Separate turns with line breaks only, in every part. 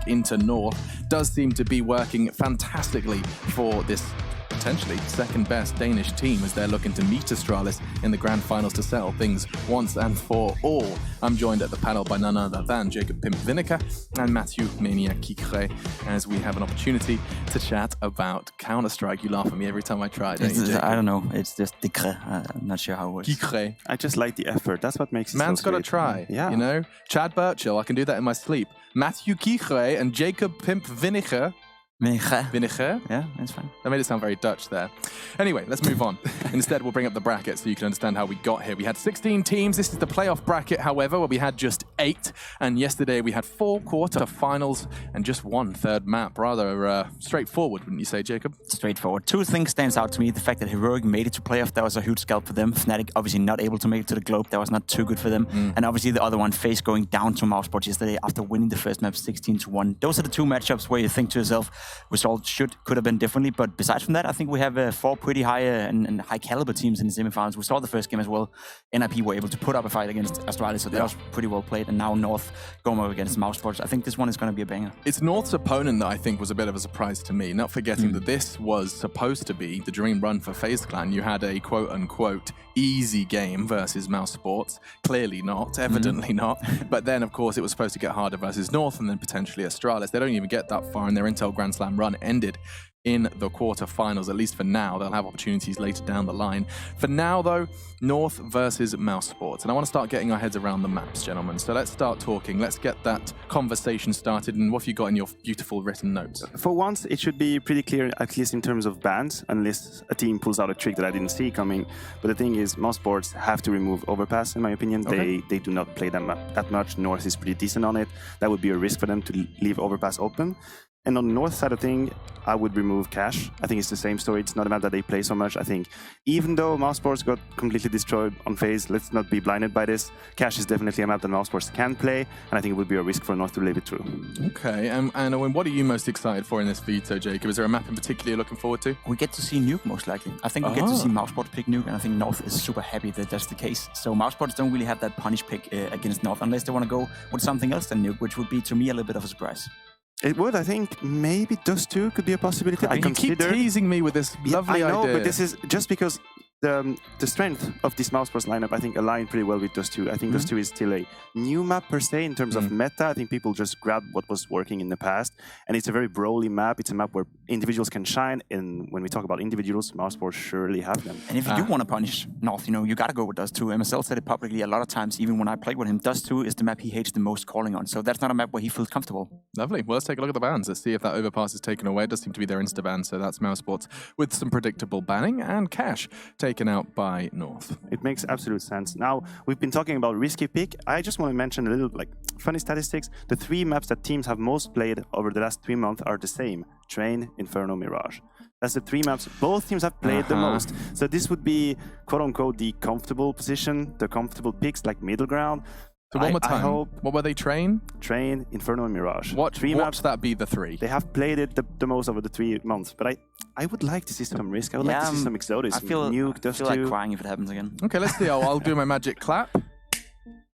into North does seem to be working fantastically for this potentially second best Danish team as they're looking to meet Astralis in the grand finals to settle things once and for all. I'm joined at the panel by none other than Jacob Pimp Vinegar and Mathieu Mania Kikre as we have an opportunity to chat about Counter-Strike. You laugh at me every time I try, don't you, Jacob?
I don't know, it's just Kikre. I'm not sure how it works.
Kikre.
I just like the effort, that's what makes it
Man's
so
got to
sweet.
try,
Yeah.
you know? Chad Burchill, I can do that in my sleep. Mathieu Kikre and Jacob Pimp Vinegar. Vinegar?
Yeah, that's fine.
That made it sound very Dutch there. Anyway, let's move on. Instead, we'll bring up the bracket so you can understand how we got here. We had 16 teams. This is the playoff bracket, however, where we had just 8. And yesterday we had 4 quarterfinals and just 1 third map. Rather straightforward, wouldn't you say, Jacob?
Straightforward. 2 things stands out to me. The fact that Heroic made it to playoff, that was a huge scalp for them. Fnatic obviously not able to make it to the Globe. That was not too good for them. And obviously the other one, FaZe going down to Mousesports yesterday after winning the first map 16-1. Those are the 2 matchups where you think to yourself, results could have been differently, but besides from that, I think we have 4 pretty high and high caliber teams in the semifinals. We saw the first game as well. NIP were able to put up a fight against Astralis, so that was pretty well played. And now North going up against Mousesports. I think this one is going to be a banger.
It's North's opponent that I think was a bit of a surprise to me. Not forgetting that this was supposed to be the dream run for FaZe Clan. You had a quote-unquote easy game versus Mousesports. Clearly not, evidently not. But then, of course, it was supposed to get harder versus North and then potentially Astralis. They don't even get that far, and their Intel Grand Slam run ended in the quarterfinals, at least for now. They'll have opportunities later down the line. For now, though, North versus Mousesports. And I want to start getting our heads around the maps, gentlemen. So let's start talking. Let's get that conversation started. And what have you got in your beautiful written notes?
For once, it should be pretty clear, at least in terms of bans, unless a team pulls out a trick that I didn't see coming. But the thing is, Mousesports have to remove Overpass, in my opinion.
Okay.
They do not play them that much. North is pretty decent on it. That would be a risk for them to leave Overpass open. And on the North side of thing, I would remove Cash. I think it's the same story. It's not a map that they play so much. I think even though Mousesports got completely destroyed on FaZe, let's not be blinded by this. Cash is definitely a map that Mousesports can play, and I think it would be a risk for North to leave it through.
Okay, and what are you most excited for in this veto, Jacob? Is there a map in particular you're looking forward to?
We get to see Nuke most likely. I think we get to see Mousesports pick Nuke, and I think North is super happy that that's the case. So Mousesports don't really have that punish pick against North unless they want to go with something else than Nuke, which would be to me a little bit of a surprise.
It would, I think, maybe Dust 2 could be a possibility.
You keep teasing me with this lovely
idea. I know,
idea.
but this is just because the strength of this Mousesports lineup, I think, aligned pretty well with Dust 2. I think Dust 2 is still a new map per se in terms of meta. I think people just grabbed what was working in the past, and it's a very Broly map. It's a map where individuals can shine, and when we talk about individuals, Mousesports surely have them.
And if you do want to punish North, you got to go with Dust 2. MSL said it publicly a lot of times, even when I played with him. Dust 2 is the map he hates the most calling on, so that's not a map where he feels comfortable.
Lovely. Well, let's take a look at the bans. Let's see if that overpass is taken away. It does seem to be their insta-ban, so that's Mousesports with some predictable banning, and Cash taken out by North.
It makes absolute sense. Now, we've been talking about risky pick. I just want to mention a little funny statistics. The 3 maps that teams have most played over the last 3 months are the same: Train, Inferno, Mirage. That's the 3 maps both teams have played the most. So this would be, quote-unquote, the comfortable position, the comfortable picks, like middle ground.
So one more time,
I hope
what were they? Train,
Inferno, and Mirage.
What
3 maps
that be the 3?
They have played it the most over the 3 months, but I would like to see some risk. I would like to see some exotics.
I feel like crying if it happens again.
Okay, let's see. I'll do my magic clap.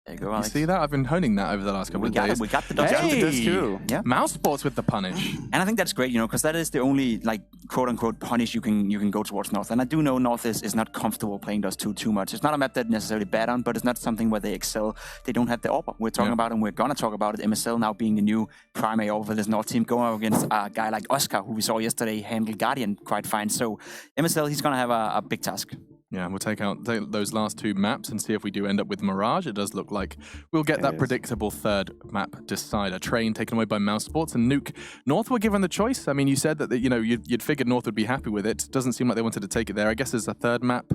There you go, Alex.
You see that? I've been honing that over the last couple of days.
We got the Dust
2. Yeah. Mousesports with the punish.
And I think that's great, because that is the only, quote-unquote punish you can go towards North. And I do know North is not comfortable playing Dust 2 too much. It's not a map that necessarily bad on, but it's not something where they excel. They don't have the AWP. We're talking about, and we're going to talk about it, MSL now being the new primary AWP for this North team, going up against a guy like Oscar, who we saw yesterday handle Guardian quite fine. So MSL, he's going to have a big task.
Yeah, we'll take out those last 2 maps and see if we do end up with Mirage. It does look like we'll get that predictable 3rd map decider. Train taken away by Mousesports and Nuke. North were given the choice. I mean, you said that you'd figured North would be happy with it. Doesn't seem like they wanted to take it there. I guess there's a 3rd map.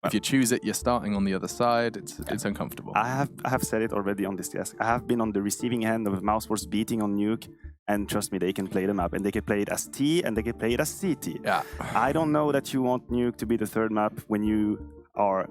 If you choose it, you're starting on the other side. It's uncomfortable.
I have said it already on this desk. I have been on the receiving end of Mousesports beating on Nuke. And trust me, they can play the map, and they can play it as T, and they can play it as CT.
Yeah.
I don't know that you want Nuke to be the 3rd map when you are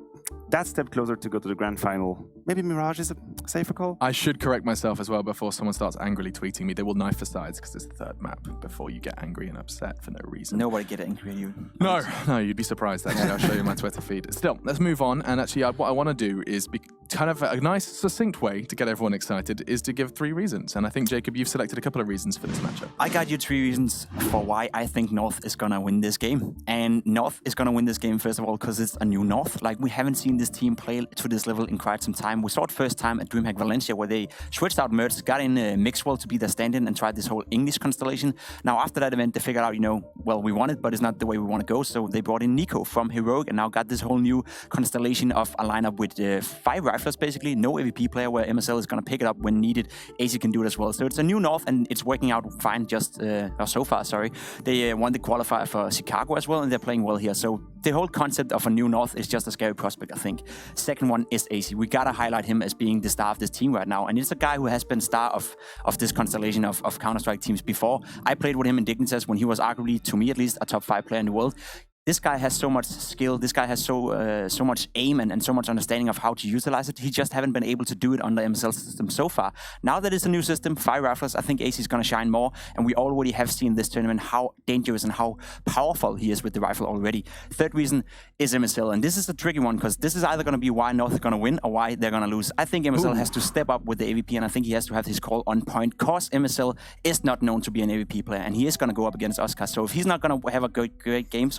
that step closer to go to the grand final. Maybe Mirage is a safer call.
I should correct myself as well before someone starts angrily tweeting me. They will knife for sides because it's the third map before you get angry and upset for no reason.
Nobody get angry at you.
No, you'd be surprised actually. I'll show you my Twitter feed. Still, let's move on. And actually, what I want to do is be kind of a nice, succinct way to get everyone excited is to give 3 reasons. And I think, Jacob, you've selected a couple of reasons for this matchup.
I got you 3 reasons for why I think North is going to win this game. And North is going to win this game, first of all, because it's a new North. Like, we haven't seen this team play to this level in quite some time. We saw it first time at DreamHack Valencia, where they switched out Mertz, got in Mixwell to be their stand-in, and tried this whole English constellation. Now, after that event, they figured out, well, we want it, but it's not the way we want to go. So they brought in Nico from Heroic, and now got this whole new constellation of a lineup with 5 riflers, basically. No AVP player, where MSL is going to pick it up when needed. AC can do it as well. So it's a new North, and it's working out fine so far, sorry. They won the qualifier for Chicago as well, and they're playing well here. So the whole concept of a new North is just a scary prospect, I think. Second one is AC. We gotta highlight him as being the star of this team right now, and it's a guy who has been star of this constellation of Counter-Strike teams before. I played with him in Dignitas when he was arguably, to me at least, a top 5 player in the world. This guy has so much skill. This guy has so much aim and so much understanding of how to utilize it. He just haven't been able to do it on the MSL system so far. Now that it's a new system, 5 rifles, I think AC is going to shine more. And we already have seen this tournament how dangerous and how powerful he is with the rifle already. Third reason is MSL. And this is a tricky one because this is either going to be why North is going to win or why they're going to lose. I think MSL has to step up with the AVP, and I think he has to have his call on point because MSL is not known to be an AVP player, and he is going to go up against Oscar. So if he's not going to have a great game,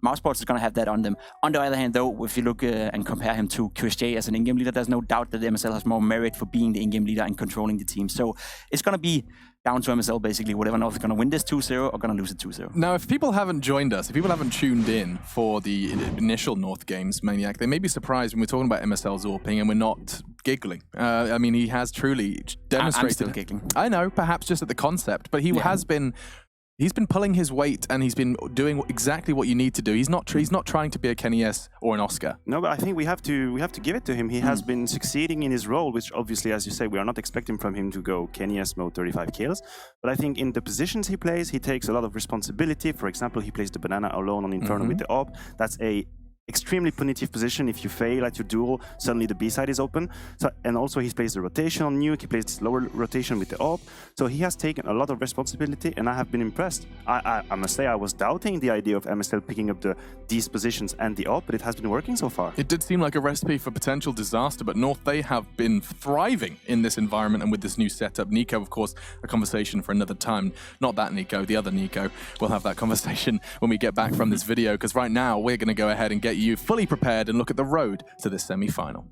Mousesports is going to have that on them. On the other hand, though, if you look and compare him to QSJ as an in-game leader, there's no doubt that MSL has more merit for being the in-game leader and controlling the team. So it's going to be down to MSL, basically. Whatever North is going to win this 2-0 or going to lose it 2-0.
Now, if people haven't joined us, if people haven't tuned in for the initial North games, Maniac, they may be surprised when we're talking about MSL Zorping and we're not giggling. I mean, he has truly demonstrated...
I'm still giggling.
I know, perhaps just at the concept, but he has been... He's been pulling his weight and he's been doing exactly what you need to do. He's not trying to be a Kenny S or an Oscar.
No, but I think we have to give it to him. He has been succeeding in his role, which obviously, as you say, we are not expecting from him to go Kenny S mode 35 kills. But I think in the positions he plays, he takes a lot of responsibility. For example, he plays the banana alone on Inferno with the AWP. That's a extremely punitive position. If you fail at your duel, suddenly the B side is open. So, and also he plays the rotation on Nuke, he plays this lower rotation with the AWP. So he has taken a lot of responsibility and I have been impressed. I must say I was doubting the idea of MSL picking up these positions and the AWP, but it has been working so far.
It did seem like a recipe for potential disaster, but North, they have been thriving in this environment and with this new setup. Nico, of course, a conversation for another time. Not that Nico, the other Nico. We'll have that conversation when we get back from this video, because right now we're going to go ahead and get you fully prepared and look at the road to this semi-final.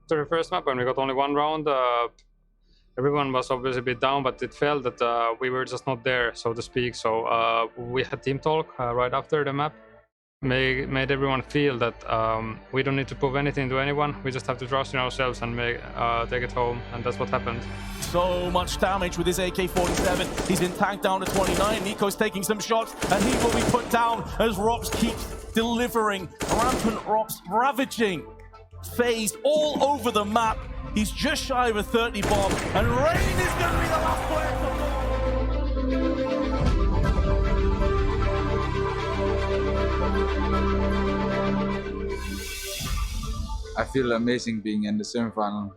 The first map when we got only 1 round, everyone was obviously a bit down, but it felt that we were just not there, so to speak. So we had team talk right after the map, made everyone feel that we don't need to prove anything to anyone. We just have to trust in ourselves and take it home, and that's what happened.
So much damage with his AK-47. He's been tanked down to 29. Nico's taking some shots, and he will be put down as Rops keeps delivering. Rampant Rops ravaging FaZe all over the map. He's just shy of a 30 bomb, and Rain is going to be the last player to go.
I feel amazing being in the semifinal.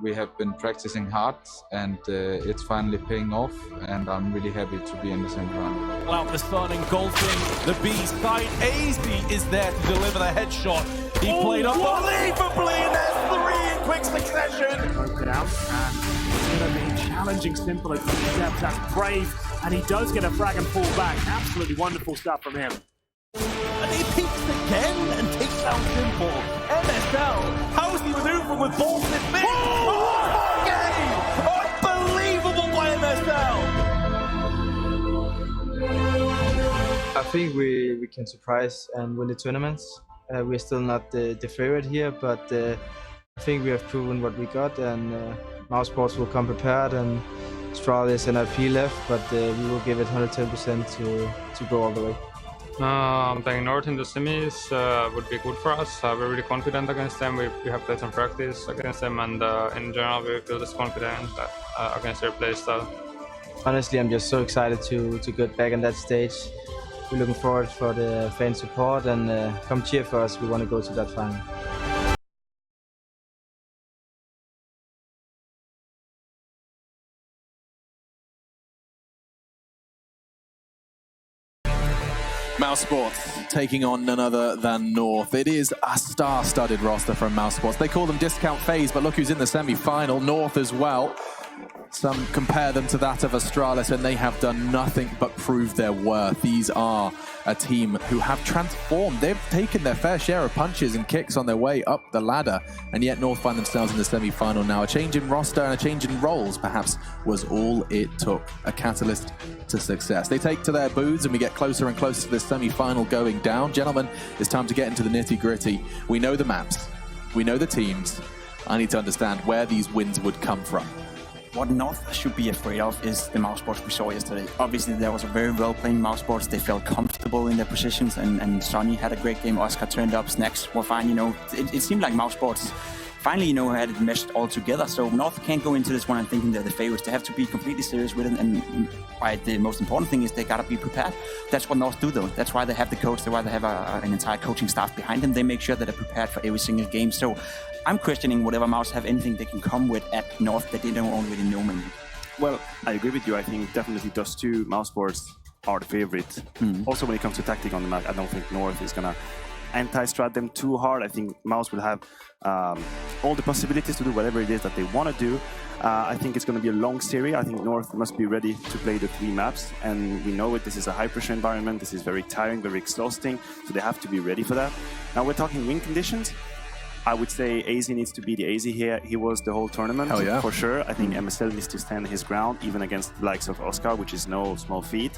We have been practicing hard and it's finally paying off, and I'm really happy to be in the semifinal.
Out the sun engulfing the B side. AZ is there to deliver the headshot. He played unbelievably, and there's 3 in quick succession.
Broke it out, and it's going to be challenging Simple as he steps. That's brave, and he does get a frag and pull back. Absolutely wonderful stuff from him.
and he peeks again and takes down Simple. MSL, how's he maneuvering with balls in mid? Oh, game! Unbelievable by MSL!
I think we can surprise and win the tournaments. We're still not the favorite here, but I think we have proven what we got, and Mousesports will come prepared, and Astralis and IP left, but we will give it 110% to go all the way.
Playing North in the semis would be good for us. We're really confident against them. We have played some practice against them, and in general we feel this confident against their play style.
Honestly, I'm just so excited to get back on that stage. We're looking forward for the fan support, and come cheer for us. We want to go to that final.
Mousesports taking on none other than North. It is a star-studded roster from Mousesports. They call them discount phase, but look who's in the semi-final. North as well. Some compare them to that of Astralis, and they have done nothing but prove their worth. These are a team who have transformed. They've taken their fair share of punches and kicks on their way up the ladder, and yet North find themselves in the semi-final now. A change in roster and a change in roles perhaps was all it took. A catalyst to success. They take to their booths, and we get closer and closer to this semi-final going down. Gentlemen, it's time to get into the nitty-gritty. We know the maps. We know the teams. I need to understand where these wins would come from.
What North should be afraid of is the Mousesports we saw yesterday. Obviously, there was a very well-playing Mousesports. They felt comfortable in their positions, and Sonny had a great game. Oscar turned up, Snacks were fine, you know. It seemed like Mousesports finally, you know, had it meshed all together. So North can't go into this one and thinking they're the favorites. They have to be completely serious with it, and the most important thing is they gotta be prepared. That's what North do, though. That's why they have the coach. That's why they have an entire coaching staff behind them. They make sure that they're prepared for every single game. So I'm questioning whatever Mouse have anything they can come with at North that they don't already know, maybe.
Well, I agree with you. I think definitely those two Mousesports are the favorite. Also, when it comes to tactic on the map, I don't think North is gonna anti-strat them too hard. I think Mouse will have all the possibilities to do whatever it is that they want to do. I think it's going to be a long series. I think North must be ready to play the 3 maps, and we know it. This is a high-pressure environment. This is very tiring, very exhausting, so they have to be ready for that. Now we're talking win conditions. I would say AZ needs to be the AZ here. He was the whole tournament, for sure. I think MSL needs to stand his ground, even against the likes of Oscar, which is no small feat.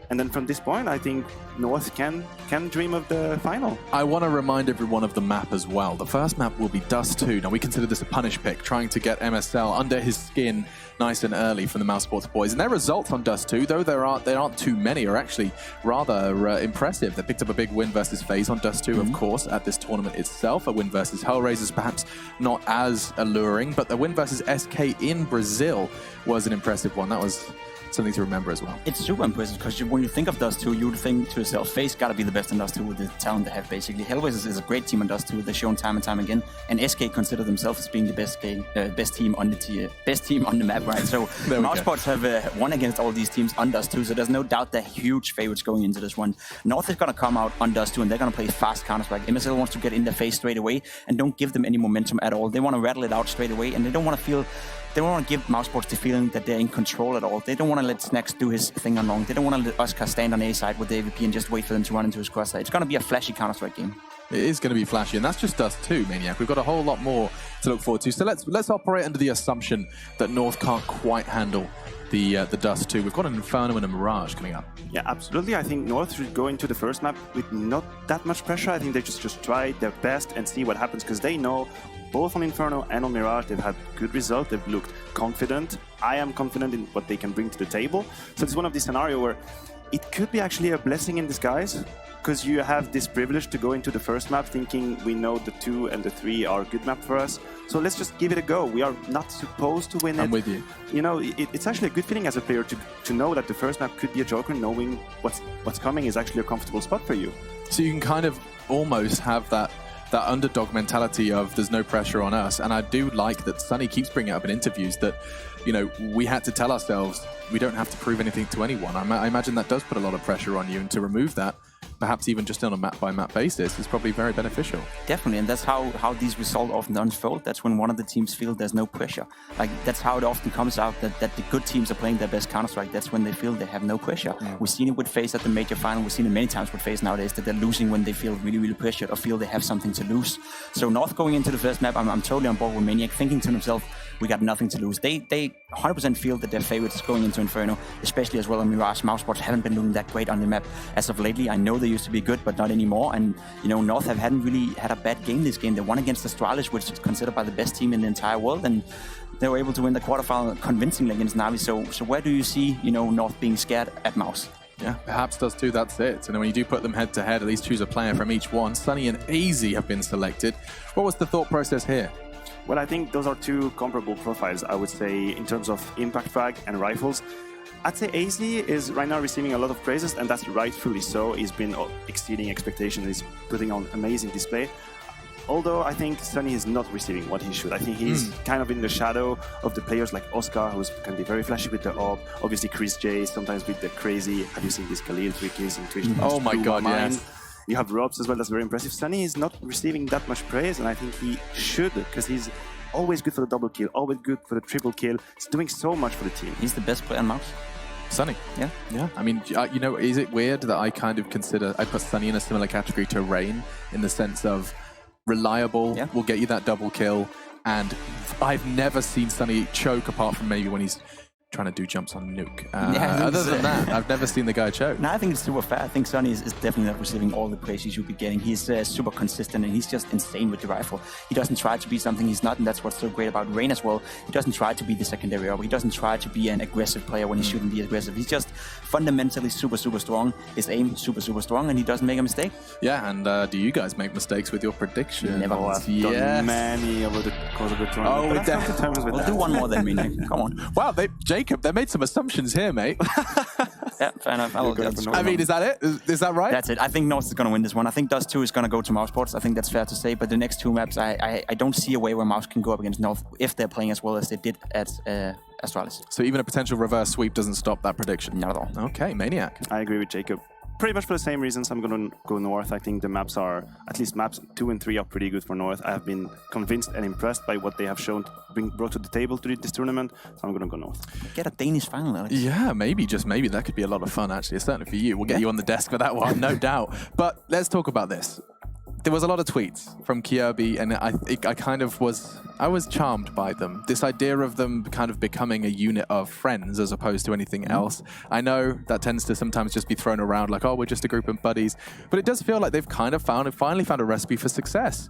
And then from this point, I think North can dream of the final. I
want to remind everyone of the map as well. The first map will be Dust 2. Now, we consider this a punish pick, trying to get MSL under his skin nice and early from the Mousesports boys. And their results on Dust 2, though there aren't too many, are actually rather impressive. They picked up a big win versus FaZe on Dust 2, of course, at this tournament itself. A win versus Hellraisers, perhaps not as alluring, but the win versus SK in Brazil was an impressive one. That was something to remember as well.
It's super impressive because when you think of Dust 2, you would think to yourself, FaZe gotta be the best in Dust 2 with the talent they have, basically. Hellraisers is a great team on Dust 2. They've shown time and time again, and SK consider themselves as being the best team on the map, right? So Mousesports have won against all these teams on Dust 2, so there's no doubt they're huge favorites going into this one. North is gonna come out on Dust 2, and they're gonna play fast Counter-Strike. MSL wants to get in their face straight away and don't give them any momentum at all. They want to rattle it out straight away, and they don't want to give Mousesports the feeling that they're in control at all. They don't want to let Snacks do his thing on long. They don't want to let Oscar stand on A side with the AVP and just wait for them to run into his crosshair. It's going to be a flashy Counter-Strike game.
It is going to be flashy, and that's just Dust 2, Maniac. We've got a whole lot more to look forward to. So let's operate under the assumption that North can't quite handle the Dust 2. We've got an Inferno and a Mirage coming up.
Yeah, absolutely. I think North should go into the first map with not that much pressure. I think they just try their best and see what happens, because they know both on Inferno and on Mirage, they've had good results. They've looked confident. I am confident in what they can bring to the table. So it's one of these scenarios where it could be actually a blessing in disguise, because you have this privilege to go into the first map thinking we know the 2 and the 3 are a good map for us. So let's just give it a go. We are not supposed to win it.
I'm with you.
You know, it's actually a good feeling as a player to know that the first map could be a joker, knowing what's coming is actually a comfortable spot for you.
So you can kind of almost have that underdog mentality of there's no pressure on us. And I do like that Sonny keeps bringing it up in interviews that, you know, we had to tell ourselves we don't have to prove anything to anyone. I imagine that does put a lot of pressure on you, and to remove that, perhaps even just on a map-by-map basis, is probably very beneficial.
Definitely, and that's how these results often unfold. That's when one of the teams feel there's no pressure. Like, that's how it often comes out that the good teams are playing their best Counter-Strike. That's when they feel they have no pressure. We've seen it with FaZe at the major final. We've seen it many times with FaZe nowadays, that they're losing when they feel really, really pressured or feel they have something to lose. So North going into the first map, I'm totally on board with Maniac, thinking to himself, we got nothing to lose. They 100% feel that they're favorites going into Inferno, especially as well in Mirage. Mousesports haven't been looking that great on the map as of lately. I know they used to be good, but not anymore. And, you know, North hadn't really had a bad game this game. They won against Astralis, which is considered by the best team in the entire world, and they were able to win the quarterfinal convincingly against Navi. So where do you see, you know, North being scared at Mouse?
Yeah, perhaps does too, that's it. And when you do put them head-to-head, at least choose a player from each one. Sunny and AZ have been selected. What was the thought process here?
Well, I think those are two comparable profiles, I would say, in terms of impact frag and rifles. I'd say AZ is right now receiving a lot of praises, and that's rightfully so. He's been exceeding expectations. He's putting on amazing display. Although I think Sunny is not receiving what he should. I think he's kind of in the shadow of the players like Oscar, who can be very flashy with the orb. Obviously, Chris J, sometimes with the crazy. Have you seen this Khalil 3 kills in Twitch?
Oh my god, yes.
You have Robs as well, that's very impressive. Sunny is not receiving that much praise, and I think he should, because he's always good for the double kill, always good for the triple kill. He's doing so much for the team.
He's the best player on Mouse.
Sunny.
Yeah.
Yeah. I mean, you know, is it weird that I kind of consider, I put Sunny in a similar category to Rain in the sense of reliable, will get you that double kill, and I've never seen Sunny choke apart from maybe when he's trying to do jumps on Nuke. Other than that, I've never seen the guy choke.
No, I think it's super fair. I think Sunny is definitely not receiving all the praise he should be getting. He's super consistent, and he's just insane with the rifle. He doesn't try to be something he's not, and that's what's so great about Rain as well. He doesn't try to be the secondary orb. He doesn't try to be an aggressive player when he shouldn't be aggressive. He's just fundamentally super, super strong. His aim super, super strong, and he doesn't make a mistake.
Yeah, and do you guys make mistakes with your predictions?
Never.
I've done many over the course of the tournament.
We'll do one more than me, Nick. Come on.
Wow, Jacob, they made some assumptions here, mate.
Yeah, fair enough.
I mean, is that it? Is that right?
That's it. I think North is going to win this one. I think Dust 2 is going to go to Mousesports. I think that's fair to say. But the next two maps, I don't see a way where Mouse can go up against North if they're playing as well as they did at Astralis.
So even a potential reverse sweep doesn't stop that prediction?
Not at all.
Okay, Maniac.
I agree with Jacob. Pretty much for the same reasons, I'm going to go North. I think the maps are, at least maps 2 and 3 are pretty good for North. I have been convinced and impressed by what they have shown, brought to the table to this tournament, so I'm going to go North.
Get a Danish final, Alex.
Yeah, maybe, just maybe. That could be a lot of fun, actually. Certainly for you. We'll get you on the desk for that one, no doubt. But let's talk about this. There was a lot of tweets from Kirby, and I was charmed by them. This idea of them kind of becoming a unit of friends as opposed to anything else. I know that tends to sometimes just be thrown around like, oh, we're just a group of buddies. But it does feel like they've kind of finally found a recipe for success.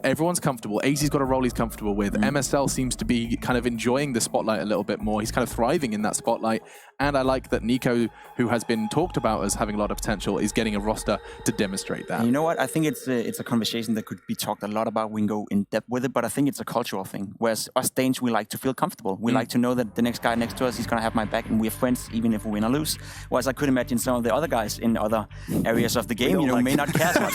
Everyone's comfortable. AZ's got a role he's comfortable with. MSL seems to be kind of enjoying the spotlight a little bit more. He's kind of thriving in that spotlight. And I like that Nico, who has been talked about as having a lot of potential, is getting a roster to demonstrate that.
And you know what? I think it's a conversation that could be talked a lot about. We can go in depth with it, but I think it's a cultural thing. Whereas us Danes, we like to feel comfortable. We like to know that the next guy next to us, he's going to have my back, and we're friends even if we win or lose. Whereas I could imagine some of the other guys in other areas of the game, may not care as much.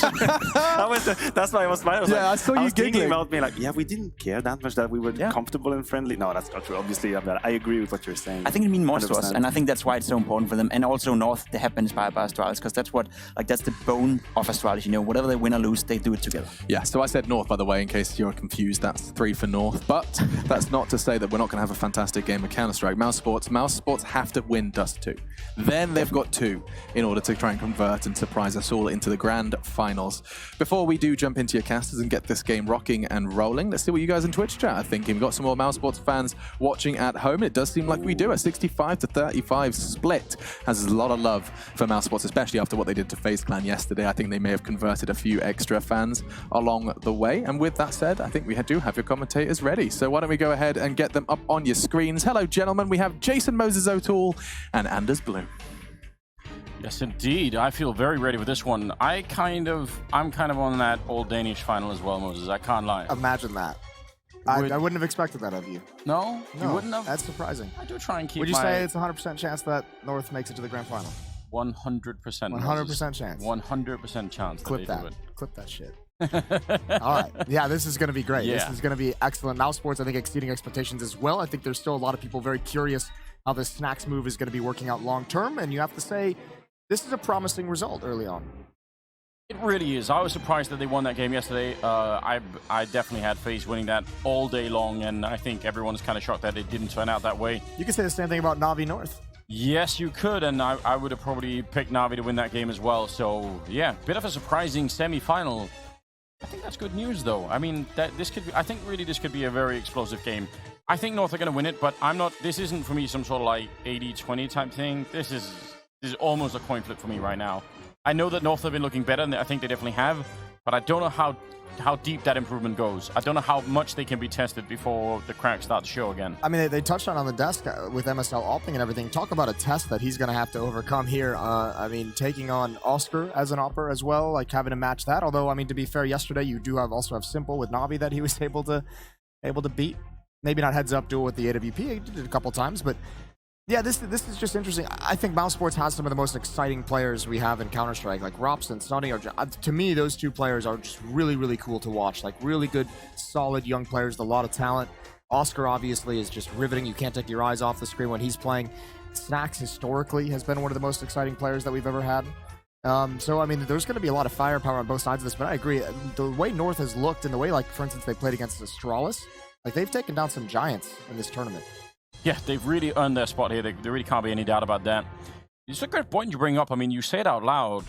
That's why I was smiling.
I saw you giggling
about me like, yeah, we didn't care that much that we were comfortable and friendly. No, that's not true. Obviously, I agree with what you're saying.
I think it means more to us, and I think that's why it's so important for them. And also North, they have been inspired by Astralis, because that's the bone of Astralis. Whatever they win or lose, they do it together.
Yeah, so I said North, by the way, in case you're confused. That's 3 for North. But that's not to say that we're not going to have a fantastic game of Counter-Strike. Mousesports have to win Dust 2. Then they've got 2 in order to try and convert and surprise us all into the grand finals. Before we do jump into your casters and get this game rocking and rolling, let's see what you guys in Twitch chat are thinking. We've got some more Mousesports fans watching at home. It does seem like we do. A 65-35 split has a lot of love for Mousesports, especially after what they did to FaZe Clan yesterday. I think they may have converted a few extra fans along the way. And with that said, I think we do have your commentators ready. So why don't we go ahead and get them up on your screens. Hello, gentlemen. We have Jason Moses O'Toole and Anders Bloom.
Yes, indeed. I feel very ready with this one. I'm kind of on that old Danish final as well, Moses. I can't lie.
Imagine that. I wouldn't have expected that of you.
No? You wouldn't have?
That's surprising.
I do try and keep
Would you say it's a 100% chance that North makes it to the grand final?
100%.
100% chance.
100% chance.
Clip that. Clip that shit. All right. Yeah, this is going to be great. Yeah. This is going to be excellent. Mousesports, I think, exceeding expectations as well. I think there's still a lot of people very curious how this Snacks move is going to be working out long term. And you have to say, this is a promising result early on.
It really is. I was surprised that they won that game yesterday. I definitely had FaZe winning that all day long, and I think everyone's kind of shocked that it didn't turn out that way.
You could say the same thing about Navi North.
Yes, you could, and I would have probably picked Navi to win that game as well. So, yeah, bit of a surprising semi-final. I think that's good news, though. I mean, I think really this could be a very explosive game. I think North are going to win it, but this isn't for me some sort of like 80-20 type thing. This is almost a coin flip for me right now. I know that North have been looking better, and I think they definitely have, but I don't know how deep that improvement goes. I don't know how much they can be tested before the cracks start to show again.
I mean, they touched on the desk with MSL Optic and everything. Talk about a test that he's going to have to overcome here. I mean, taking on Oscar as an Opper as well, like having to match that. Although, I mean, to be fair, yesterday you do also have Simple with Navi that he was able to beat. Maybe not heads up duel with the AWP. He did it a couple times, but yeah, this is just interesting. I think Mousesports has some of the most exciting players we have in Counter-Strike. Like Rops and Sonny to me, those two players are just really, really cool to watch. Like really good, solid young players with a lot of talent. Oscar obviously is just riveting. You can't take your eyes off the screen when he's playing. Snacks historically has been one of the most exciting players that we've ever had. So I mean, there's going to be a lot of firepower on both sides of this. But I agree, the way North has looked and the way, like for instance, they played against Astralis, like they've taken down some giants in this tournament.
Yeah, they've really earned their spot here. There really can't be any doubt about that. It's a good point you bring up. I mean, you say it out loud.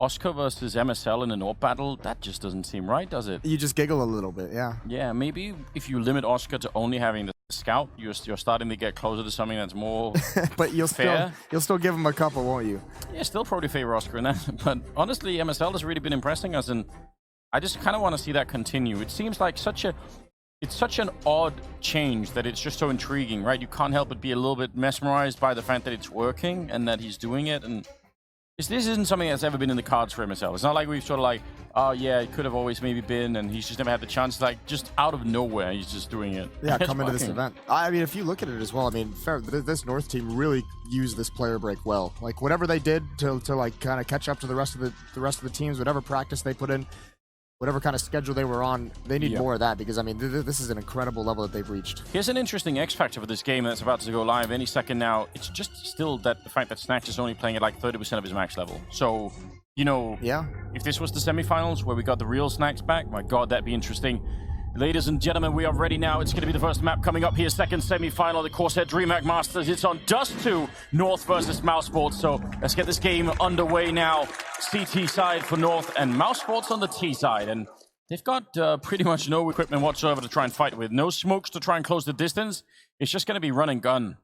Oscar versus MSL in an AWP battle, that just doesn't seem right, does it?
You just giggle a little bit, yeah.
Yeah, maybe if you limit Oscar to only having the scout, you're starting to get closer to something that's more
but you'll
fair.
You'll still give him a couple, won't you?
Yeah, still probably favor Oscar in that. But honestly, MSL has really been impressing us, and I just kind of want to see that continue. It seems like it's such an odd change that it's just so intriguing, right? You can't help but be a little bit mesmerized by the fact that it's working and that he's doing it. And this isn't something that's ever been in the cards for MSL. It's not like we've sort of like, oh yeah, it could have always maybe been, and he's just never had the chance. Like just out of nowhere, he's just doing it.
Yeah, coming to this event. I mean, if you look at it as well, I mean, this North team really used this player break well. Like whatever they did to like kind of catch up to the rest of the teams, whatever practice they put in, whatever kind of schedule they were on, they need more of that because, I mean, this is an incredible level that they've reached.
Here's an interesting X factor for this game that's about to go live any second now. It's just still that the fact that Snacks is only playing at like 30% of his max level. So, you know, if this was the semifinals where we got the real Snacks back, my God, that'd be interesting. Ladies and gentlemen, we are ready now. It's going to be the first map coming up here, second semi-final of the Corsair DreamHack Masters. It's on Dust 2, North versus Mousesports. So let's get this game underway now. CT side for North and Mousesports on the T side. And they've got pretty much no equipment whatsoever to try and fight with. No smokes to try and close the distance. It's just going to be run and gun.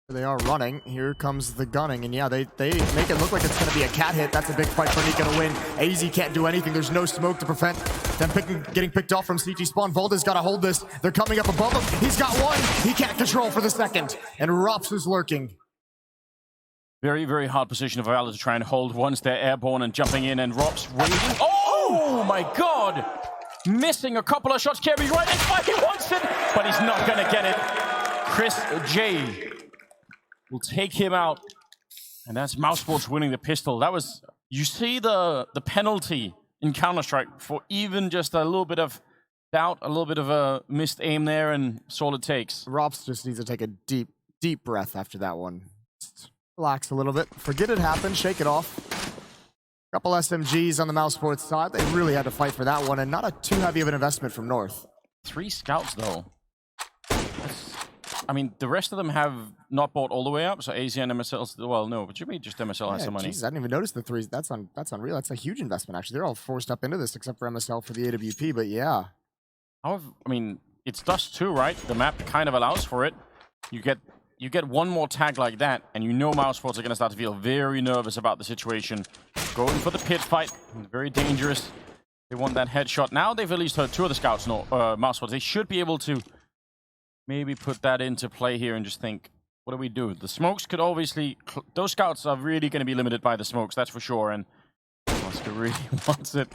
They are running. Here comes the gunning. And yeah, they make it look like it's going to be a cat hit. That's a big fight for Nico to win. AZ can't do anything. There's no smoke to prevent them getting picked off from CT spawn. Volda's got to hold this. They're coming up above him. He's got one. He can't control for the second. And Rops is lurking.
Very, very hard position for Valor to try and hold once they're airborne and jumping in. And Rops waiting. Oh my God! Missing a couple of shots. Carries right in. He wants it, but he's not going to get it. Chris J will take him out, and that's Mousesports winning the pistol. That was, you see the penalty in Counter-Strike for even just a little bit of doubt, a little bit of a missed aim there, and that's all it takes.
Rops just needs to take a deep, deep breath after that one. Just relax a little bit. Forget it happened. Shake it off. Couple SMGs on the Mousesports side. They really had to fight for that one, and not a too heavy of an investment from North.
3 scouts, though. I mean, the rest of them have not bought all the way up, so AZ and MSL, well, no, but you mean just MSL has some money.
Geez, I didn't even notice the 3s. That's unreal. That's a huge investment, actually. They're all forced up into this, except for MSL for the AWP, but yeah.
However, I mean, it's Dust 2, right? The map kind of allows for it. You get one more tag like that, and you know Mousesports are going to start to feel very nervous about the situation. Going for the pit fight, very dangerous. They want that headshot. Now they've at least heard 2 of the scouts, Mousesports. They should be able to maybe put that into play here and just think, what do we do? The smokes could obviously... Those scouts are really going to be limited by the smokes, that's for sure. And Oscar really wants it,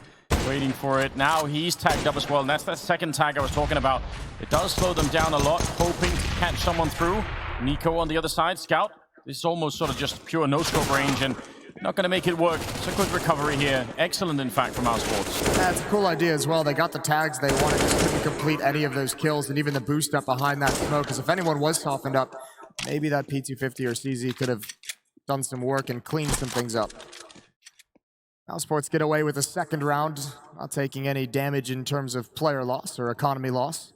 waiting for it. Now he's tagged up as well, and that's that second tag I was talking about. It does slow them down a lot, hoping to catch someone through. Nico on the other side, scout. This is almost sort of just pure no-scope range, and not going to make it work. It's a good recovery here. Excellent, in fact, from Mousesports.
Yeah, it's a cool idea as well. They got the tags they wanted, just couldn't complete any of those kills, and even the boost up behind that smoke, because if anyone was softened up, maybe that P250 or CZ could have done some work and cleaned some things up. Mousesports get away with a second round, not taking any damage in terms of player loss or economy loss.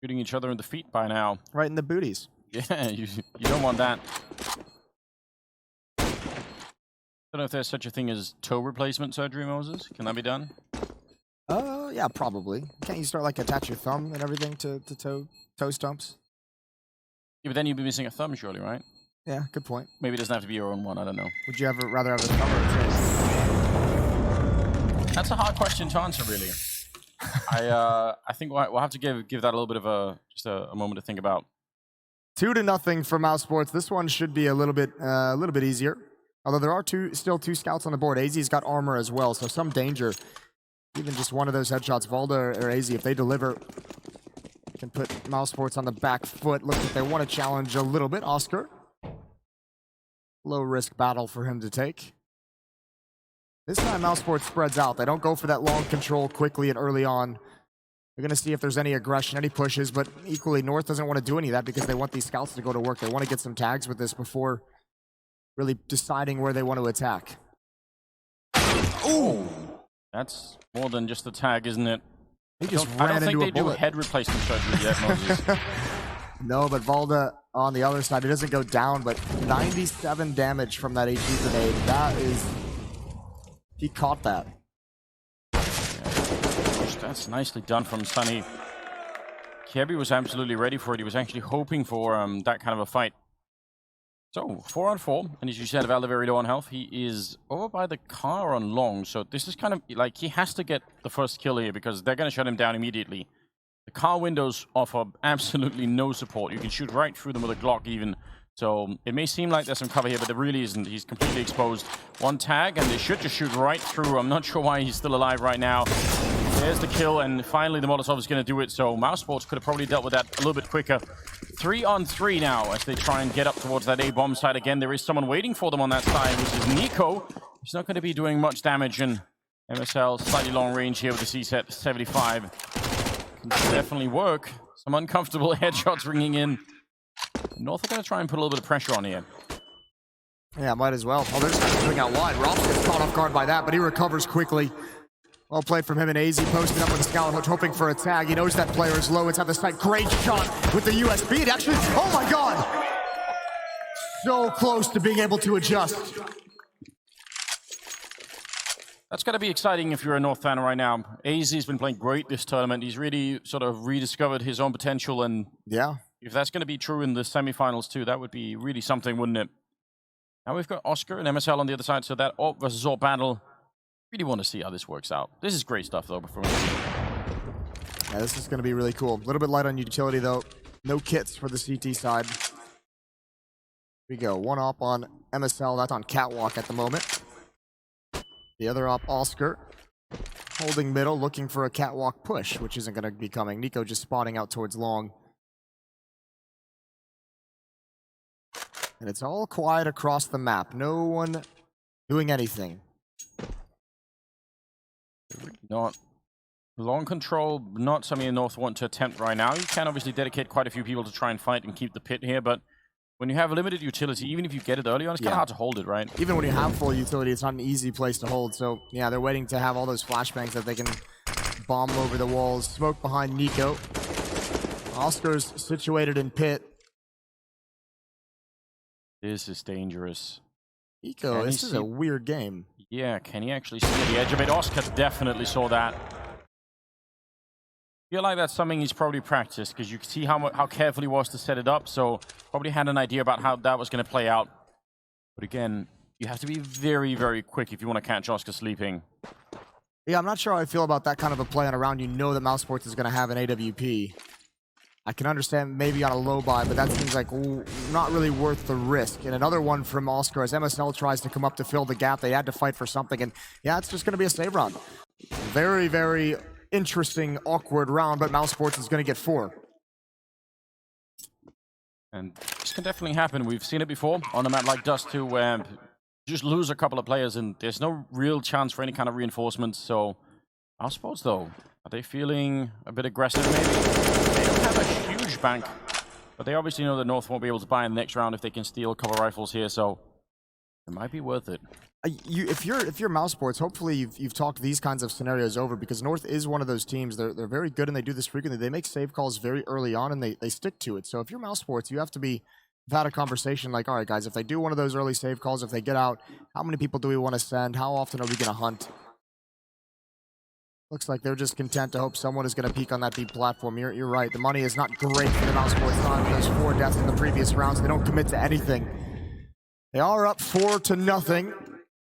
Shooting each other in the feet by now.
Right in the booties.
Yeah, you don't want that. Don't know if there's such a thing as toe replacement surgery, Moses. Can that be done?
Yeah, probably. Can't you start like attach your thumb and everything to toe stumps?
Yeah, but then you'd be missing a thumb, surely, right?
Yeah, good point.
Maybe it doesn't have to be your own one. I don't know.
Would you rather have a thumb or a toe?
That's a hard question to answer, really. I think we'll have to give that a little bit of a moment to think about.
2-0 for Mousesports. This one should be a little bit easier. Although there are still two scouts on the board. AZ's got armor as well, so some danger. Even just one of those headshots, Valda or AZ, if they deliver, can put Mousesports on the back foot. Looks like they want to challenge a little bit. Oscar. Low risk battle for him to take. This time Mousesports spreads out. They don't go for that long control quickly and early on. They're going to see if there's any aggression, any pushes, but equally North doesn't want to do any of that because they want these scouts to go to work. They want to get some tags with this before really deciding where they want to attack.
Ooh! That's more than just a tag, isn't it?
He just
I
ran
don't think
into
they
a bullet.
do head replacement surgery yet, Moses.
No, but Valda on the other side, it doesn't go down, but 97 damage from that HE grenade. That is... He caught that.
That's nicely done from Sunny. Kirby was absolutely ready for it. He was actually hoping for that kind of a fight. So, 4 on 4, and as you said, Valda very low on health. He is over by the car on long, so this is kind of like he has to get the first kill here because they're going to shut him down immediately. The car windows offer absolutely no support. You can shoot right through them with a Glock even. So it may seem like there's some cover here, but there really isn't. He's completely exposed. One tag, and they should just shoot right through. I'm not sure why he's still alive right now. There's the kill, and finally the Molotov is going to do it. So Mousesports could have probably dealt with that a little bit quicker. 3 on 3 now as they try and get up towards that A-bomb side again. There is someone waiting for them on that side, which is Nico. He's not going to be doing much damage, and MSL slightly long range here with the C-set 75. Can definitely work. Some uncomfortable headshots ringing in. North are going to try and put a little bit of pressure on here.
Yeah, might as well. Oh, there's something out wide. Ross gets caught off guard by that, but he recovers quickly. Well played from him, and AZ posting up with a scout hook, hoping for a tag. He knows that player is low. It's at the site. Great shot with the USB. It actually, oh my God! So close to being able to adjust.
That's got to be exciting if you're a North fan right now. AZ's been playing great this tournament. He's really sort of rediscovered his own potential, and
yeah,
if that's going to be true in the semifinals too, that would be really something, wouldn't it? Now we've got Oscar and MSL on the other side, so that AWP versus AWP battle. Really want to see how this works out. This is great stuff, though.
Yeah, this is going to be really cool. A little bit light on utility, though. No kits for the CT side. Here we go. One op on MSL. That's on Catwalk at the moment. The other op, Oscar. Holding middle, looking for a Catwalk push, which isn't going to be coming. Nico just spotting out towards long. And it's all quiet across the map. No one doing anything.
Not long control, not something the North want to attempt right now. You can obviously dedicate quite a few people to try and fight and keep the pit here, but when you have limited utility, even if you get it early on, it's kind of hard to hold it, right?
Even when you have full utility, it's not an easy place to hold. So, yeah, they're waiting to have all those flashbangs that they can bomb over the walls. Smoke behind Nico. Oscar's situated in pit.
This is dangerous.
Nico, this is a weird game.
Yeah, can he actually see the edge of it? Oscar definitely saw that. I feel like that's something he's probably practiced, because you can see how careful he was to set it up, so probably had an idea about how that was going to play out. But again, you have to be very, very quick if you want to catch Oscar sleeping.
Yeah, I'm not sure how I feel about that kind of a play on a round. You know that Mousesports is going to have an AWP. I can understand maybe on a low buy, but that seems like not really worth the risk. And another one from Oscar as MSL tries to come up to fill the gap. They had to fight for something, and yeah, it's just going to be a save round. Very, very interesting, awkward round, but Mousesports is going to get 4.
And this can definitely happen. We've seen it before on a map like Dust 2, where you just lose a couple of players, and there's no real chance for any kind of reinforcements. So, Mousesports, though, are they feeling a bit aggressive, maybe? They don't have a huge bank, but they obviously know that North won't be able to buy in the next round if they can steal a couple of rifles here, so It might be worth it.
If you're Mousesports, hopefully you've talked these kinds of scenarios over, because North is one of those teams. They're very good and they do this frequently. They make save calls very early on and they stick to it. So if you're Mousesports, you have to be have had a conversation like, all right, guys, if they do one of those early save calls, if they get out, how many people do we want to send? How often are we going to hunt? Looks like they're just content to hope someone is going to peek on that deep platform. You're right. The money is not great for the Mousesports time. Those 4 deaths in the previous rounds. They don't commit to anything. They are up 4-0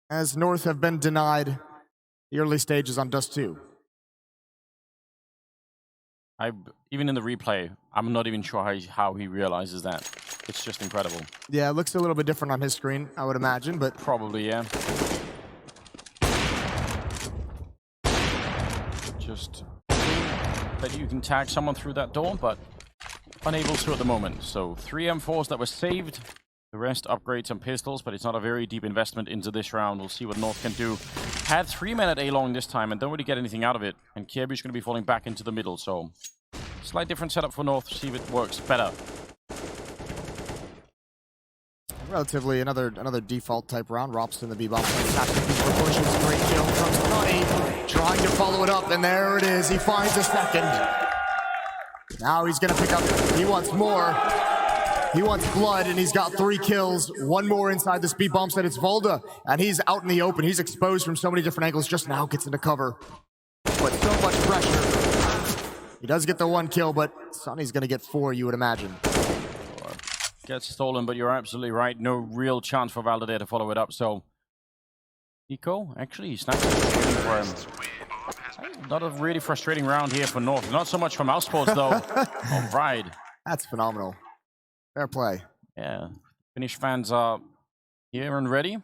as North have been denied the early stages on Dust 2.
Even in the replay, I'm not even sure how he realizes that. It's just incredible.
Yeah, it looks a little bit different on his screen, I would imagine, but...
Probably, yeah. Just that you can tag someone through that door, but unable to at the moment. So 3 M4s that were saved. The rest upgrades and pistols, but it's not a very deep investment into this round. We'll see what North can do. Had 3 men at A-long this time and don't really get anything out of it. And Kirby's going to be falling back into the middle, so slight different setup for North. See if it works better.
Relatively another default type round. Rops in the B-bomb. Great kill from Sonny. Trying to follow it up, and there it is. He finds a second. Now he's going to pick up. He wants more. He wants blood, and he's got 3 kills. 1 more inside this B-bomb set. It's Volda, and he's out in the open. He's exposed from so many different angles. Just now gets into cover. But so much pressure. He does get the 1 kill, but Sonny's going to get 4, you would imagine.
Gets stolen, but you're absolutely right. No real chance for Valda there to follow it up, so... Nico, actually, snacks for him. Not a really frustrating round here for North. Not so much for Mousesports, though. All right.
That's phenomenal. Fair play.
Yeah. Finnish fans are here and ready.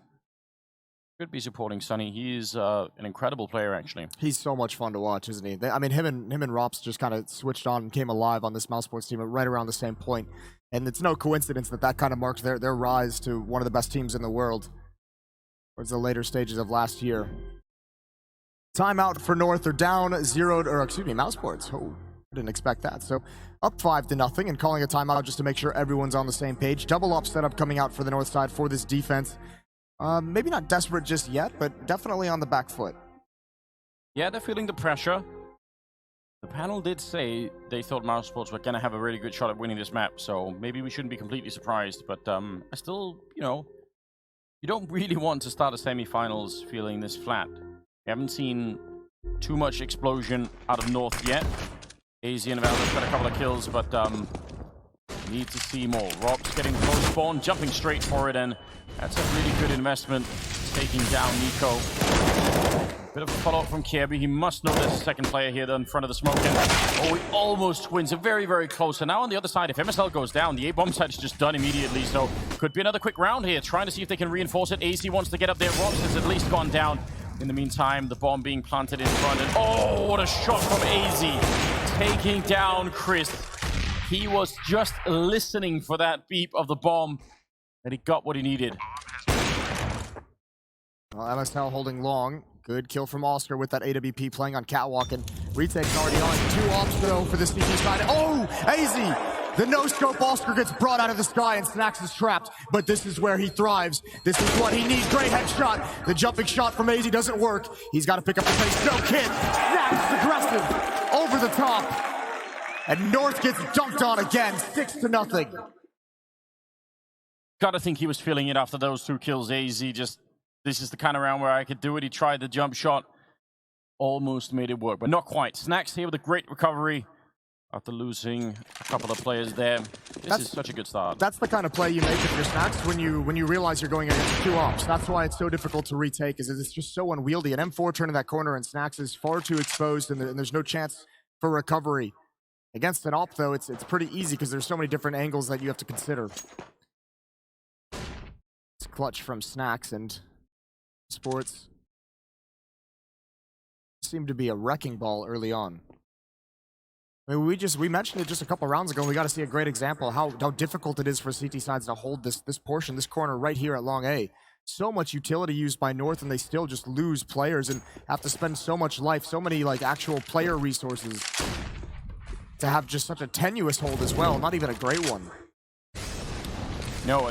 Could be supporting Sonny. He's an incredible player, actually.
He's so much fun to watch, isn't he? I mean, him and Rops just kind of switched on and came alive on this Mousesports team at right around the same point. And it's no coincidence that that kind of marked their rise to one of the best teams in the world towards the later stages of last year. Timeout for North. They're down 0, or excuse me, Mousesports. Oh, I didn't expect that. So up 5-0 and calling a timeout just to make sure everyone's on the same page. Double up setup coming out for the North side for this defense. Maybe not desperate just yet, but definitely on the back foot.
Yeah, they're feeling the pressure. The panel did say they thought Mousesports were going to have a really good shot at winning this map, so maybe we shouldn't be completely surprised. But I still, you know, you don't really want to start a semi-finals feeling this flat. We haven't seen too much explosion out of North yet. AZ and Valda's got a couple of kills, but need to see more. Rob's getting close spawn, jumping straight for it, and that's a really good investment, taking down Nico. Bit of a follow-up from Kirby. He must know there's a second player here in front of the smoke. And, oh, he almost wins. A very, very close. And now on the other side, if MSL goes down, the A-bomb side is just done immediately. So could be another quick round here, trying to see if they can reinforce it. AC wants to get up there. Rops has at least gone down. In the meantime, the bomb being planted in front. And oh, what a shot from AZ. Taking down Chris. He was just listening for that beep of the bomb. And he got what he needed.
Well, MSL holding long. Good kill from Oscar with that AWP playing on Catwalk, and retake's already on. 2 ops though for the CT side. Oh, AZ! The no-scope Oscar gets brought out of the sky and Snacks is trapped, but this is where he thrives. This is what he needs. Great headshot. The jumping shot from AZ doesn't work. He's got to pick up the pace. No kid. Snacks aggressive. Over the top. And North gets dunked on again. 6-0.
Gotta think he was feeling it after those 2 kills. AZ just... This is the kind of round where I could do it. He tried the jump shot. Almost made it work, but not quite. Snacks here with a great recovery after losing a couple of players there. This is such a good start.
That's the kind of play you make with your Snacks when you realize you're going against 2 ops. That's why it's so difficult to retake, is it's just so unwieldy. An M4 turning that corner and Snacks is far too exposed, and there's no chance for recovery. Against an op, though, it's pretty easy because there's so many different angles that you have to consider. It's clutch from Snacks, and Sports seemed to be a wrecking ball early on. I mean, we mentioned it just a couple rounds ago. We got to see a great example how difficult it is for CT sides to hold this portion, this corner right here at Long A. So much utility used by North, and they still just lose players and have to spend so much life, so many like actual player resources to have just such a tenuous hold as well. Not even a great one.
No,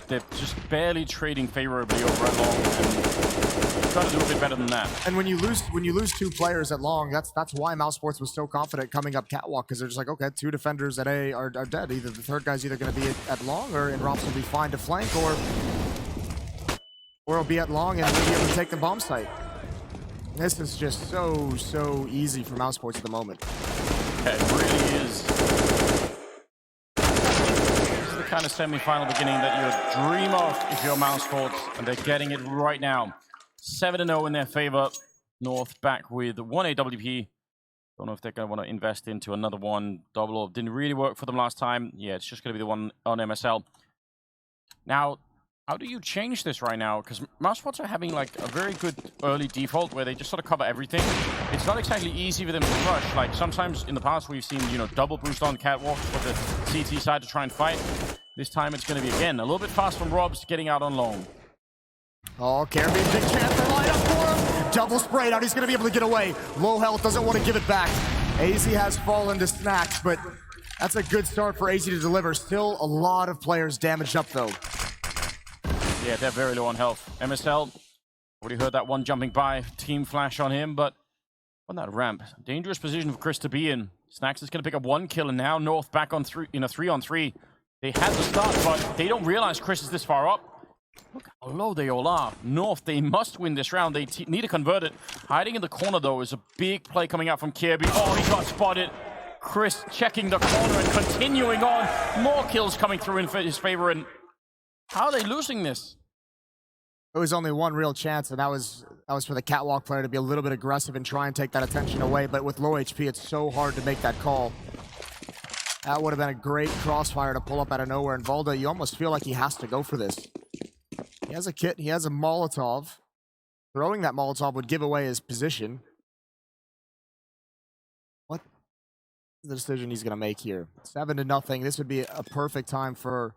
they're just barely trading favorably over at long. You've got to do a bit better than that.
And when you lose 2 players at long, that's why Mousesports was so confident coming up catwalk, because they're just like, okay, 2 defenders at A are dead. Either the third guy's either going to be at long, or Rops will be fine to flank, or he'll be at long and we'll be able to take the bomb site. This is just so easy for Mousesports at the moment.
Yeah, it really is. This is the kind of semi-final beginning that you dream of if you're Mousesports, and they're getting it right now. 7-0 in their favor. North back with 1 AWP. Don't know if they're going to want to invest into another one. Double or didn't really work for them last time. Yeah, it's just going to be the one on MSL. Now, how do you change this right now? Because Mousesports are having like a very good early default where they just sort of cover everything. It's not exactly easy for them to rush. Like sometimes in the past we've seen, you know, double boost on catwalks for the CT side to try and fight. This time it's going to be, again, a little bit fast from Robs getting out on long.
Oh, Caribbean, big chance to line up for him. Double spray out. He's going to be able to get away. Low health, doesn't want to give it back. AZ has fallen to Snacks, but that's a good start for AZ to deliver. Still a lot of players damaged up, though.
Yeah, they're very low on health. MSL, already heard that one jumping by. Team flash on him, but on that ramp. Dangerous position for Chris to be in. Snacks is going to pick up 1 kill, and now North back on in a 3-on-3. They had the start, but they don't realize Chris is this far up. Look how low they all are. North, they must win this round. They need to convert it. Hiding in the corner, though, is a big play coming out from Kirby. Oh, he got spotted. Chris checking the corner and continuing on. More kills coming through in his favor, and how are they losing this?
It was only one real chance, and that was for the catwalk player to be a little bit aggressive and try and take that attention away. But with low HP, it's so hard to make that call. That would have been a great crossfire to pull up out of nowhere. And Valda, you almost feel like he has to go for this. He has a kit, he has a Molotov. Throwing that Molotov would give away his position. What is the decision he's going to make here? 7-0. This would be a perfect time for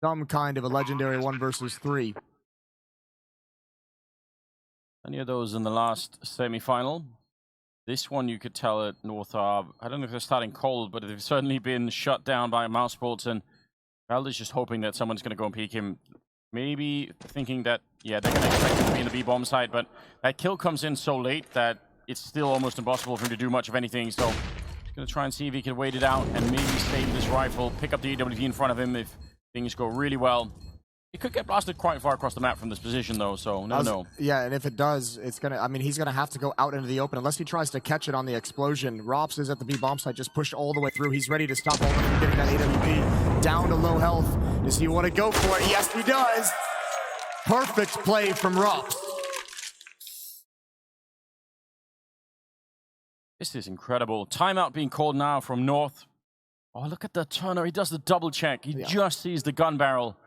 some kind of a legendary 1 versus 3.
Any of those in the last semi-final. This one you could tell at North are, I don't know if they're starting cold, but they've certainly been shut down by Mousesports, and Valda's just hoping that someone's going to go and peek him. Maybe thinking that, yeah, they're going to expect him to be in the B-bomb side, but that kill comes in so late that it's still almost impossible for him to do much of anything, so he's going to try and see if he can wait it out and maybe save this rifle, pick up the AWP in front of him if things go really well. He could get blasted quite far across the map from this position, though, so no.
Yeah, and if it does, it's going to, I mean, he's going to have to go out into the open unless he tries to catch it on the explosion. Rops is at the B-bomb site, just pushed all the way through. He's ready to stop all from getting that AWP down to low health. Does he want to go for it? Yes, he does. Perfect play from Rops.
This is incredible. Timeout being called now from North. Oh, look at the turner. He does the double check. He just sees the gun barrel.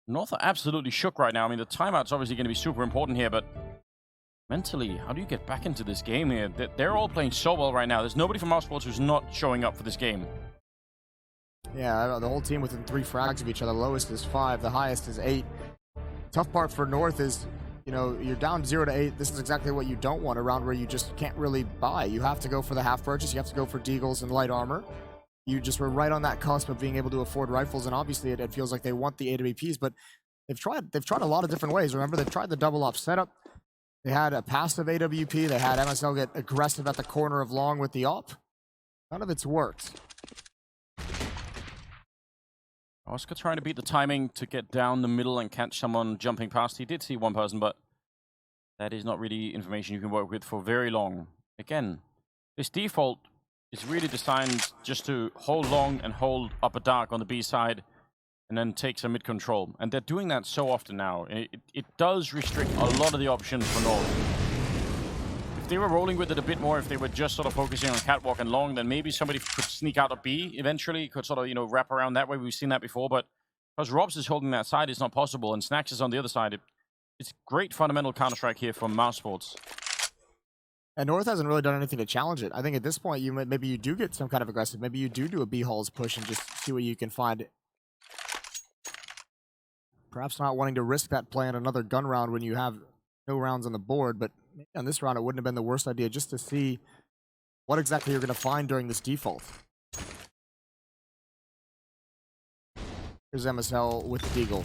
North are absolutely shook right now. I mean, the timeout's obviously going to be super important here, but mentally, how do you get back into this game here? They're all playing so well right now. There's nobody from Mousesports who's not showing up for this game.
Yeah, the whole team within 3 frags of each other. Lowest is 5, the highest is 8. Tough part for North is, you know, you're down 0-8. This is exactly what you don't want, a round where you just can't really buy. You have to go for the half purchase. You have to go for deagles and light armor. You just were right on that cusp of being able to afford rifles, and obviously it feels like they want the AWPs, but they've tried a lot of different ways. Remember, they've tried the double op setup. They had a passive AWP. They had MSL get aggressive at the corner of long with the op. None of it's worked.
Oscar trying to beat the timing to get down the middle and catch someone jumping past. He did see one person, but that is not really information you can work with for very long. Again, this default is really designed just to hold long and hold upper dark on the B side and then take some mid control. And they're doing that so often now. It does restrict a lot of the options for North. If they were rolling with it a bit more, if they were just sort of focusing on catwalk and long, then maybe somebody could sneak out of B eventually, could sort of, you know, wrap around that way. We've seen that before, but because Robs is holding that side, it's not possible, and Snacks is on the other side. It's great fundamental Counter-Strike here from Mousesports.
And North hasn't really done anything to challenge it. I think at this point, maybe you do get some kind of aggressive. Maybe you do a B-Halls push and just see what you can find. Perhaps not wanting to risk that play on another gun round when you have no rounds on the board, but maybe on this round it wouldn't have been the worst idea just to see what exactly you're going to find during this default. Here's MSL with the Deagle.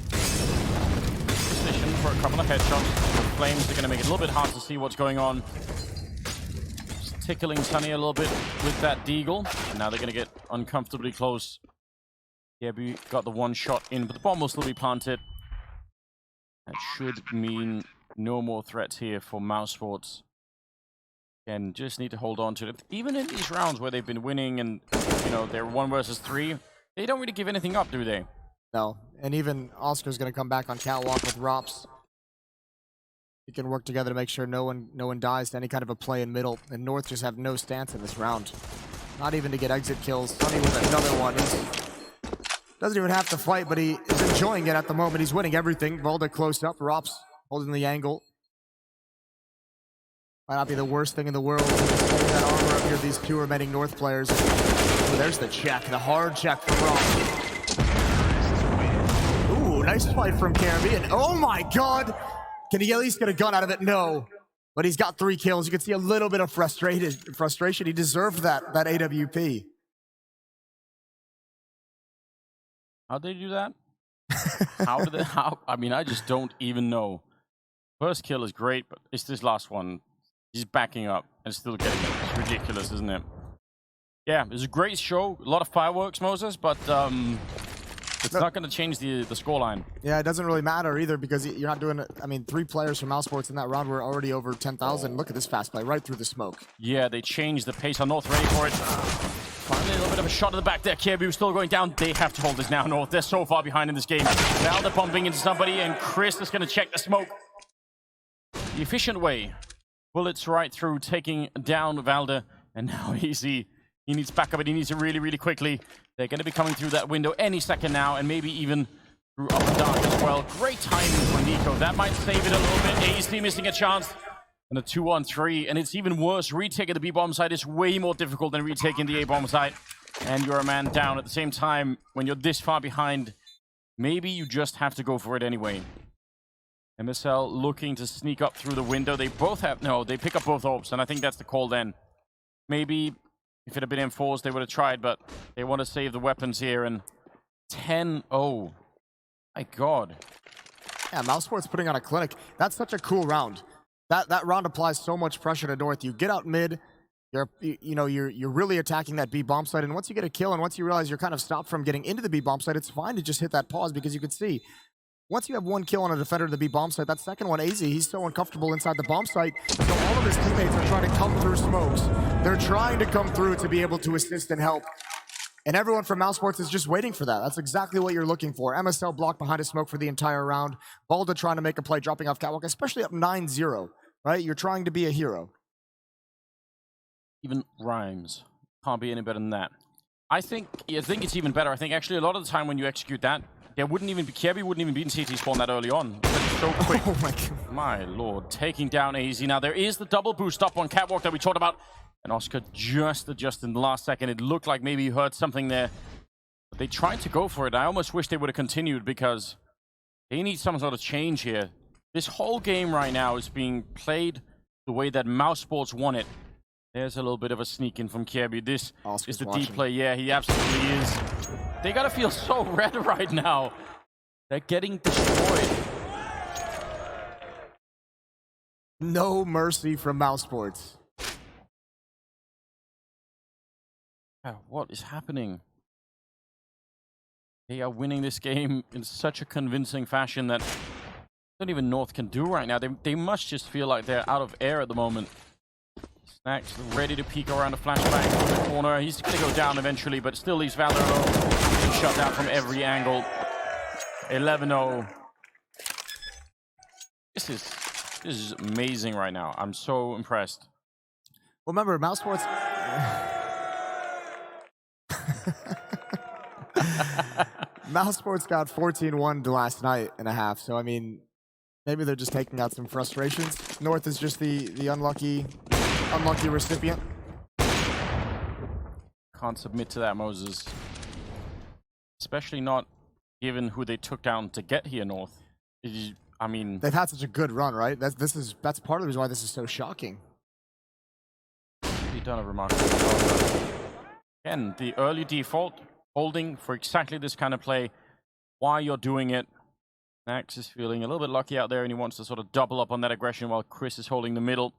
Position for a couple of headshots. The flames are going to make it a little bit hard to see what's going on. Just tickling Sunny a little bit with that Deagle. And now they're going to get uncomfortably close. Yeah, we got the one shot in, but the bomb will still be planted. That should mean no more threats here for Mousesports. And just need to hold on to it. Even in these rounds where they've been winning and, you know, they're 1 versus 3, they don't really give anything up, do they?
No, and even Oscar's going to come back on catwalk with Rops. He can work together to make sure no one dies to any kind of a play in middle. And North just have no stance in this round. Not even to get exit kills. Sunny with another one. He doesn't even have to fight, but he is enjoying it at the moment. He's winning everything. Valda close up. Rops holding the angle. Might not be the worst thing in the world. Just holding that armor up here, these two remaining North players. Oh, there's the check, the hard check from Rops. Ooh, nice fight from Caribbean. Oh my god! Can he at least get a gun out of it? No. But he's got 3 kills. You can see a little bit of frustration. He deserved that AWP.
How'd they do that? How? I mean, I just don't even know. First kill is great, but it's this last one. He's backing up and still getting it. It's ridiculous, isn't it? Yeah, it was a great show. A lot of fireworks, Moses, but it's not going to change the scoreline.
Yeah, it doesn't really matter either because you're not doing it. I mean, 3 players from Mousesports in that round were already over 10,000. Look at this fast play right through the smoke.
Yeah, they changed the pace on North, ready for it. Finally, a little bit of a shot in the back there. Kirby still going down. They have to hold this now, North. They're so far behind in this game. Now they're bumping into somebody, and Chris is going to check the smoke. The efficient way. Bullets right through, taking down Valda. And now he needs backup, and he needs it really, really quickly. They're going to be coming through that window any second now, and maybe even through Upper Dark as well. Great timing for Nico. That might save it a little bit. AC missing a chance. And a 2-on-3, and it's even worse. Retaking the B-bomb site is way more difficult than retaking the A-bomb site. And you're a man down. At the same time, when you're this far behind, maybe you just have to go for it anyway. MSL looking to sneak up through the window. They both have... No, they pick up both orbs, and I think that's the call then. Maybe if it had been enforced, they would have tried, but they want to save the weapons here, and 10-0. My God.
Yeah, Mousesports putting on a clinic. That's such a cool round. That round applies so much pressure to North. You get out mid, you're really attacking that B bomb site, and once you get a kill and once you realize you're kind of stopped from getting into the B bomb site, it's fine to just hit that pause because you can see once you have 1 kill on a defender to the B bomb site, that second one, AZ, he's so uncomfortable inside the bomb site. So all of his teammates are trying to come through smokes. They're trying to come through to be able to assist and help. And everyone from Mousesports is just waiting for that. That's exactly what you're looking for. MSL blocked behind a smoke for the entire round. Balda trying to make a play, dropping off catwalk, especially up 9-0, right? You're trying to be a hero.
Even rhymes. Can't be any better than that. I think it's even better. I think actually a lot of the time when you execute that, there wouldn't even be... Kirby wouldn't even be in CT spawn that early on. It's so quick.
Oh my God.
My lord. Taking down AZ. Now there is the double boost up on catwalk that we talked about. And Oscar just adjusted in the last second. It looked like maybe he heard something there. But they tried to go for it. I almost wish they would have continued because they need some sort of change here. This whole game right now is being played the way that Mousesports want it. There's a little bit of a sneak in from Kirby. This is the deep play. Yeah, he absolutely is. They gotta feel so red right now. They're getting destroyed.
No mercy from Mousesports.
What is happening? They are winning this game in such a convincing fashion that not even North can do right now. They must just feel like they're out of air at the moment. Snacks ready to peek around a flashbang from the corner. He's going to go down eventually, but still leaves Valor alone. He's shut down from every angle. 11-0. This is amazing right now. I'm so impressed.
Well, remember, Mousesports... Mousesports got 14-1 last night and a half, so I mean, maybe they're just taking out some frustrations. North is just the unlucky recipient.
Can't submit to that, Moses. Especially not given who they took down to get here, North. I mean,
they've had such a good run, right? That's part of the reason why this is so shocking.
They've done a remarkable job. Again, the early default holding for exactly this kind of play. why you're doing it. Max is feeling a little bit lucky out there, and he wants to sort of double up on that aggression while Chris is holding the middle.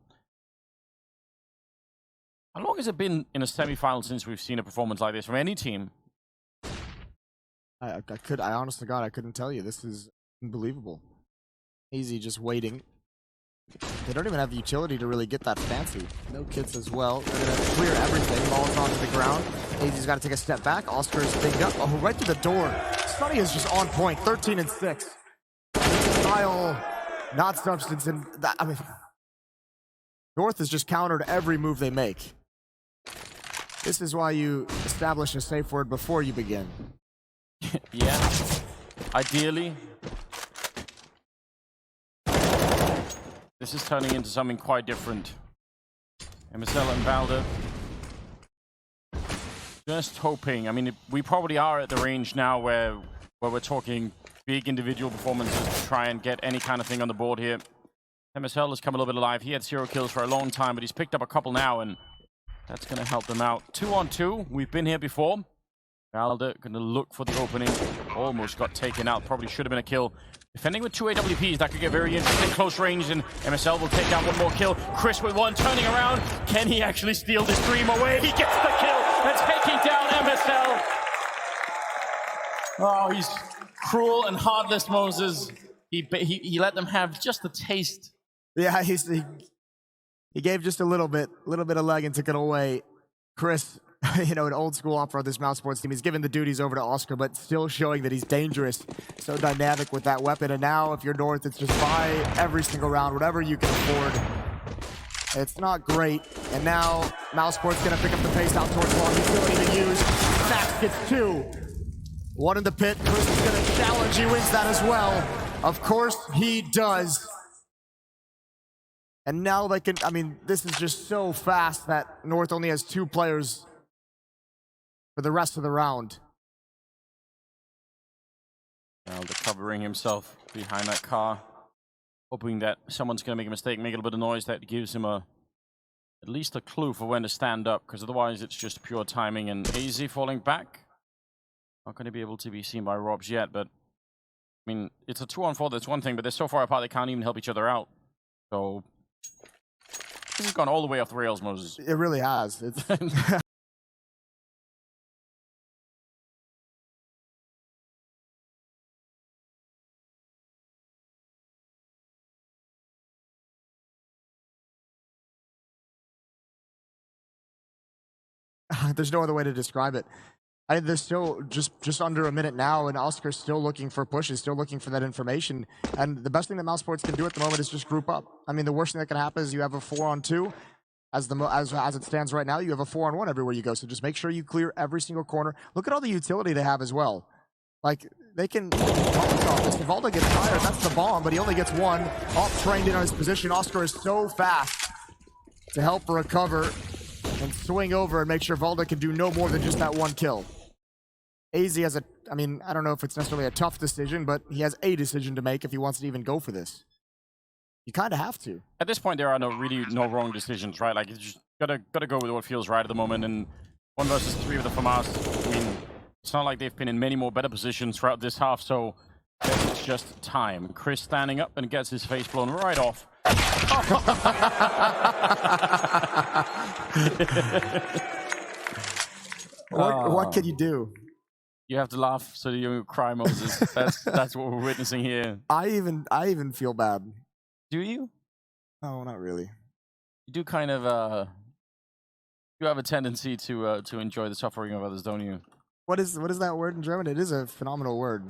How long has it been in a semi-final since we've seen a performance like this from any team?
I honest to God, I couldn't tell you. This is unbelievable. Easy just waiting. They don't even have the utility to really get that fancy. No kits as well. They're going to clear everything. Ball's onto the ground. Easy's got to take a step back. Oscar is binged up. Oh, right through the door. Sunny is just on point. 13 and 6. Style, not substance. And that, I mean, North has just countered every move they make. This is why you establish a safe word before you begin.
Yeah, ideally. This is turning into something quite different. MSL and Balder. Just hoping. I mean, we probably are at the range now where we're talking big individual performances to try and get any kind of thing on the board here. MSL has come a little bit alive. He had 0 kills for a long time, but he's picked up a couple now, and that's going to help them out. 2-on-2. We've been here before. Balder going to look for the opening. Almost got taken out. Probably should have been a kill. Defending with 2 AWPs, that could get very interesting. Close range, and MSL will take down one more kill. Chris with one, turning around. Can he actually steal this dream away? He gets the kill and taking down MSL.
Oh, he's cruel and heartless, Moses. He let them have just a taste.
Yeah, he gave just a little bit of leg and took it away. Chris, you know, an old school opera of this Mousesports team. He's given the duties over to Oscar, but still showing that he's dangerous. So dynamic with that weapon. And now, if you're North, it's just buy every single round, whatever you can afford. It's not great. And now, Mousesports going to pick up the pace out towards long utility to use. Max gets 2. 1 in the pit. Chris is going to challenge. He wins that as well. Of course, he does. And now they can, I mean, this is just so fast that North only has 2 players for the rest of the round.
Balder covering himself behind that car, hoping that someone's going to make a mistake, make a little bit of noise that gives him at least a clue for when to stand up, because otherwise it's just pure timing. And AZ falling back. Not going to be able to be seen by Robs yet, but I mean, it's a 2-on-4, that's one thing, but they're so far apart they can't even help each other out. So this has gone all the way off the rails, Moses.
It really has. There's no other way to describe it. There's still just under a minute now, and Oscar's still looking for pushes, still looking for that information. And the best thing that Mousesports can do at the moment is just group up. I mean, the worst thing that can happen is you have a 4-on-2. As it stands right now, you have a 4-on-1 everywhere you go. So just make sure you clear every single corner. Look at all the utility they have as well. Like, they can this. If Valda gets tired, that's the bomb, but he only gets 1. Off trained in on his position. Oscar is so fast to help recover and swing over and make sure Valda can do no more than just that 1 kill. AZ has I mean, I don't know if it's necessarily a tough decision, but he has a decision to make if he wants to even go for this. You kind of have to.
At this point, there are no wrong decisions, right? Like, you just gotta go with what feels right at the moment. And 1 versus 3 of the FAMAS. I mean, it's not like they've been in many more better positions throughout this half, so it's just time. Chris standing up and gets his face blown right off.
What can you do?
You have to laugh so you don't cry, Moses. That's what we're witnessing here.
I even feel bad.
Do you?
No, not really.
You do kind of you have a tendency to enjoy the suffering of others, don't you?
What is that word in German? It is a phenomenal word.